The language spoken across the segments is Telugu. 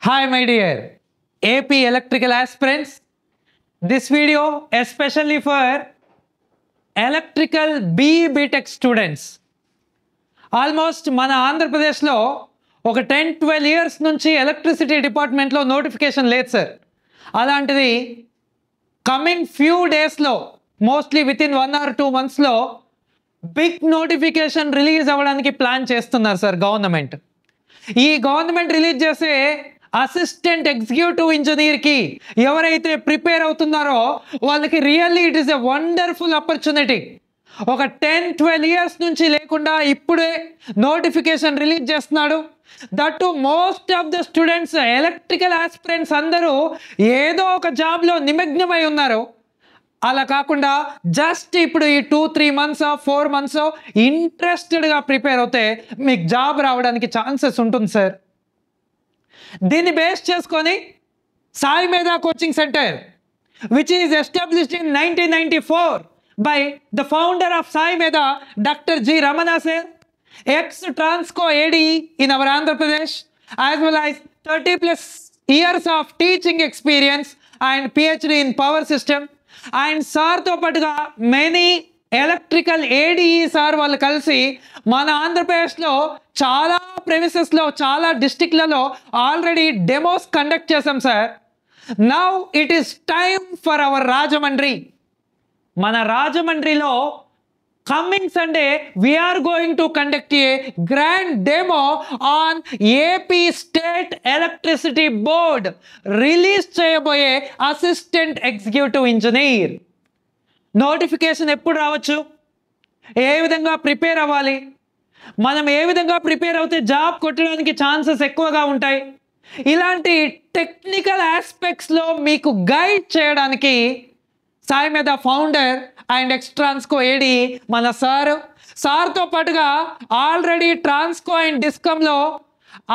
Hi my dear AP electrical aspirants. This video especially for electrical BTech students. Almost మన ఆంధ్రప్రదేశ్లో ఒక 10-12 ఇయర్స్ నుంచి ఎలక్ట్రిసిటీ డిపార్ట్మెంట్లో నోటిఫికేషన్ లేదు సార్. అలాంటిది కమింగ్ ఫ్యూ డేస్లో మోస్ట్లీ వితిన్ 1 or 2 monthsలో బిగ్ నోటిఫికేషన్ రిలీజ్ అవ్వడానికి ప్లాన్ చేస్తున్నారు సార్ గవర్నమెంట్. ఈ గవర్నమెంట్ రిలీజ్ చేసే అసిస్టెంట్ ఎగ్జిక్యూటివ్ ఇంజనీర్కి ఎవరైతే ప్రిపేర్ అవుతున్నారో వాళ్ళకి really it is a wonderful opportunity. ఒక 10-12 ఇయర్స్ నుంచి లేకుండా ఇప్పుడే నోటిఫికేషన్ రిలీజ్ చేస్తున్నాడు. That to most of the students electrical aspirants అందరూ ఏదో ఒక జాబ్లో నిమగ్నమై ఉన్నారు. అలా కాకుండా జస్ట్ ఇప్పుడు ఈ 2-3 months 4 months ఇంట్రెస్టెడ్గా ప్రిపేర్ అవుతే మీకు జాబ్ రావడానికి ఛాన్సెస్ ఉంటుంది సార్. దీన్ని బేస్ చేసుకొని సాయి మేధా coaching centre which is established in 1994 by the founder of Sai Medha, Dr. G. Ramana sir, ex-Transco AD in our Andhra Pradesh, as well as 30+ years of teaching experience and PhD in power system. And sir తో పాటుగా many ఎలక్ట్రికల్ ఏడీ సార్ వాళ్ళు కలిసి మన ఆంధ్రప్రదేశ్లో చాలా ప్రెమిసెస్లో చాలా డిస్టిక్లలో ఆల్రెడీ డెమోస్ కండక్ట్ చేశాం sir. Now it is time for our Rajahmundry. మన రాజమండ్రిలో coming Sunday we are going to conduct a grand demo on AP state electricity board release చేయబోయే అసిస్టెంట్ ఎగ్జిక్యూటివ్ ఇంజనీర్. నోటిఫికేషన్ ఎప్పుడు రావచ్చు, ఏ విధంగా ప్రిపేర్ అవ్వాలి, మనం ఏ విధంగా ప్రిపేర్ అవుతే జాబ్ కొట్టడానికి ఛాన్సెస్ ఎక్కువగా ఉంటాయి, ఇలాంటి టెక్నికల్ ఆస్పెక్ట్స్లో మీకు గైడ్ చేయడానికి సాయి మేధా ఫౌండర్ అండ్ ఎక్స్-ట్రాన్స్కో ఏడీ మన సార్తో పాటుగా ఆల్రెడీ ట్రాన్స్కో అండ్ డిస్కమ్లో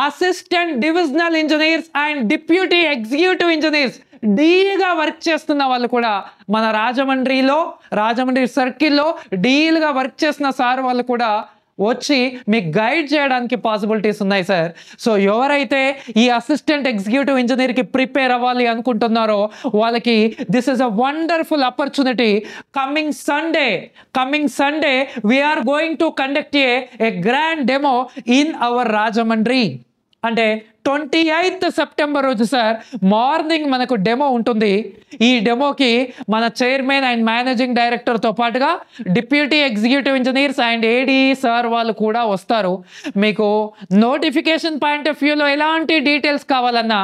assistant divisional engineers and deputy executive engineers డీల్గా వర్క్ చేస్తున్న వాళ్ళు కూడా మన రాజమండ్రి సర్కిల్లో డీల్గా వర్క్ చేస్తున్న సార్ వాళ్ళు కూడా వచ్చి మీకు గైడ్ చేయడానికి పాసిబిలిటీస్ ఉన్నాయి సార్. సో ఎవరైతే ఈ అసిస్టెంట్ ఎగ్జిక్యూటివ్ ఇంజనీర్కి ప్రిపేర్ అవ్వాలి అనుకుంటున్నారో వాళ్ళకి this is a wonderful opportunity. Coming Sunday we are going to conduct a grand demo in our Rajahmundry. అంటే 28th September రోజు సార్ మార్నింగ్ మనకు డెమో ఉంటుంది. ఈ డెమోకి మన చైర్మన్ అండ్ మేనేజింగ్ డైరెక్టర్తో పాటుగా deputy executive engineers and AD sir వాళ్ళు కూడా వస్తారు. మీకు నోటిఫికేషన్ పాయింట్ ఆఫ్ వ్యూలో ఎలాంటి డీటెయిల్స్ కావాలన్నా,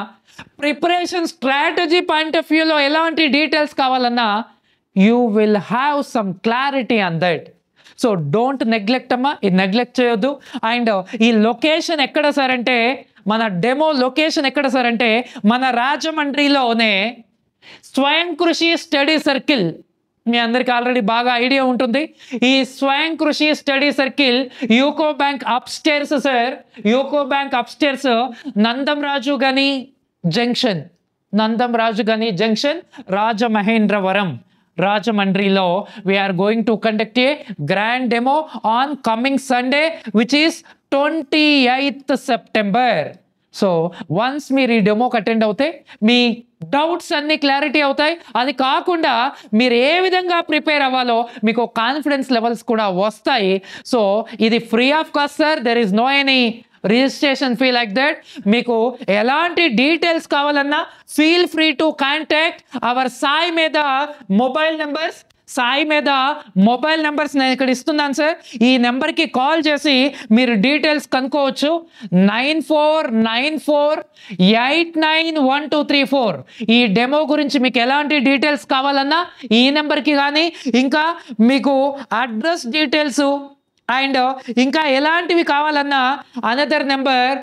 ప్రిపరేషన్ స్ట్రాటజీ పాయింట్ ఆఫ్ వ్యూలో ఎలాంటి డీటెయిల్స్ కావాలన్నా you will have some clarity on that. So don't neglect అమ్మా, ఇది నెగ్లెక్ట్ చేయొద్దు. అండ్ ఈ లొకేషన్ ఎక్కడ సార్ అంటే, మన డెమో లొకేషన్ ఎక్కడ సార్ అంటే మన రాజమండ్రిలోనే స్వయం కృషి స్టడీ సర్కిల్. మీ అందరికి ఆల్రెడీ బాగా ఐడియా ఉంటుంది. ఈ Swayam Krishi study circle UCO bank upstairs sir, UCO bank upstairs Nandam Raju Gani junction Rajamahendravaram రాజమండ్రిలో we're going to conduct a grand demo on coming Sunday which is 28th September. So once మీరు ఈ డెమోకి అటెండ్ అవుతే మీ డౌట్స్ అన్నీ క్లారిటీ అవుతాయి. అది కాకుండా మీరు ఏ విధంగా ప్రిపేర్ అవ్వాలో మీకు కాన్ఫిడెన్స్ లెవెల్స్ కూడా వస్తాయి. సో ఇది free of cost sir, there is no any registration fee like that. మీకు ఎలాంటి డీటెయిల్స్ కావాలన్నా feel free to contact our Sai Medha mobile numbers. Sai Medha mobile numbers నేను ఇక్కడ ఇస్తున్నాను సార్. ఈ నెంబర్కి కాల్ చేసి మీరు డీటెయిల్స్ కనుక్కోవచ్చు. 9494891234. ఈ డెమో గురించి మీకు ఎలాంటి డీటెయిల్స్ కావాలన్నా ఈ నెంబర్కి కానీ, ఇంకా మీకు అడ్రస్ డీటెయిల్స్ అండ్ ఇంకా ఎలాంటివి కావాలన్నా అనదర్ నెంబర్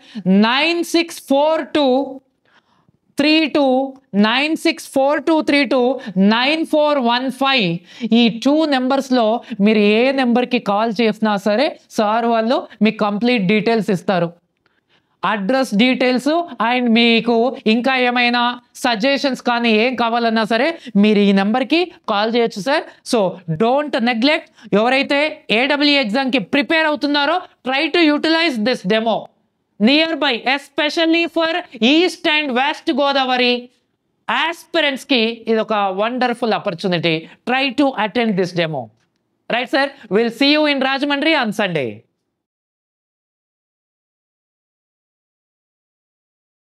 9642329415. ఈ 2 నెంబర్స్లో మీరు ఏ నెంబర్కి కాల్ చేసినా సరే సార్ వాళ్ళు మీకు కంప్లీట్ డీటెయిల్స్ ఇస్తారు. అడ్రస్ డీటెయిల్స్ అండ్ మీకు ఇంకా ఏమైనా సజెషన్స్ కానీ ఏం కావాలన్నా సరే మీరు ఈ నెంబర్కి కాల్ చేయొచ్చు సార్. So don't neglect. ఎవరైతే ఏడబ్ల్యూ ఎగ్జామ్కి ప్రిపేర్ అవుతున్నారో try to utilize this demo. Nearby, especially for east and west Godavari aspirants ki idoka wonderful opportunity. Try to attend this demo. Right, sir? We'll see you in Rajahmundry on Sunday.